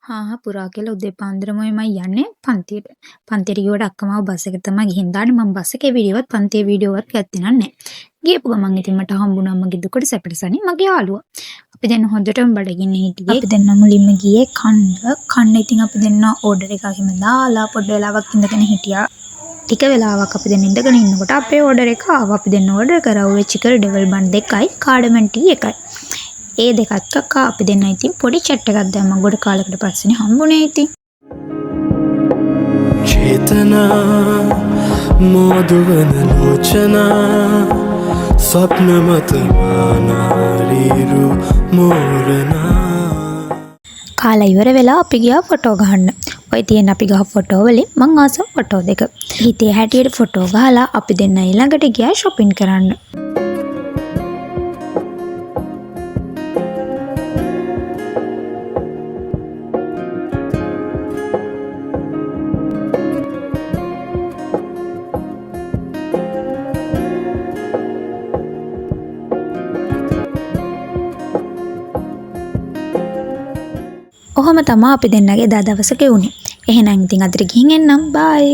හා පුරා කියලා උදේ පාන්දරමයි මම යන්නේ පන්තියට. පන්තියට ගිහුවට අක්කා මාව බස් එකේ තමයි ගිහින් දාන්නේ. මම බස් එකේ වීඩියෝවත් පන්තියේ වීඩියෝවත් ගත්තේ නැහැ. ගියපු ගමන් ඉතින් මට හම්බුණා මගේ දුකට සැපටසනි මගේ යාළුවා. අපි දැන් හොඳටම බඩගින්න හිටියේ. අපි දැන් මුලින්ම ගියේ කන්න ඉතින් අපි දෙන්න ඕඩර් එකක් හිම දාලා පොඩ වෙලාවක් ඉඳගෙන හිටියා. ටික වෙලාවක් අපි දැන් ඉඳගෙන ඉන්නකොට අපේ ඕඩර් එක ආවා. අපි දැන් ඕඩර් කරා චිකන් ඩෙවල් බන් දෙකයි කාඩමන් ටී එකයි. ඒ දෙකත් කක්කා අපි දෙන්න ඉතින් පොඩි චැට් එකක් දැම්මා. ගොඩ කාලයකට පස්සේනේ හම්බුනේ ඉතින්. චේතනා මෝදුවන ලෝචනා ස්වප්නමත මානාරීරු මෝරනා. කාලා ඉවර වෙලා අපි ගියා ෆොටෝ ගහන්න. ඔය තියෙන අපි ගහ ෆොටෝ වලින් මං ආසම ෆොටෝ දෙක. හිතේ හැටියට ෆොටෝ ගහලා අපි දෙන්න ඊළඟට ගියා shopping කරන්න. ඔහොම තමයි අපි දෙන්නගේ දා දවස ගෙවුනේ. එහෙනම් ඉතින් අදට ගිහින් එන්නම්. බයි.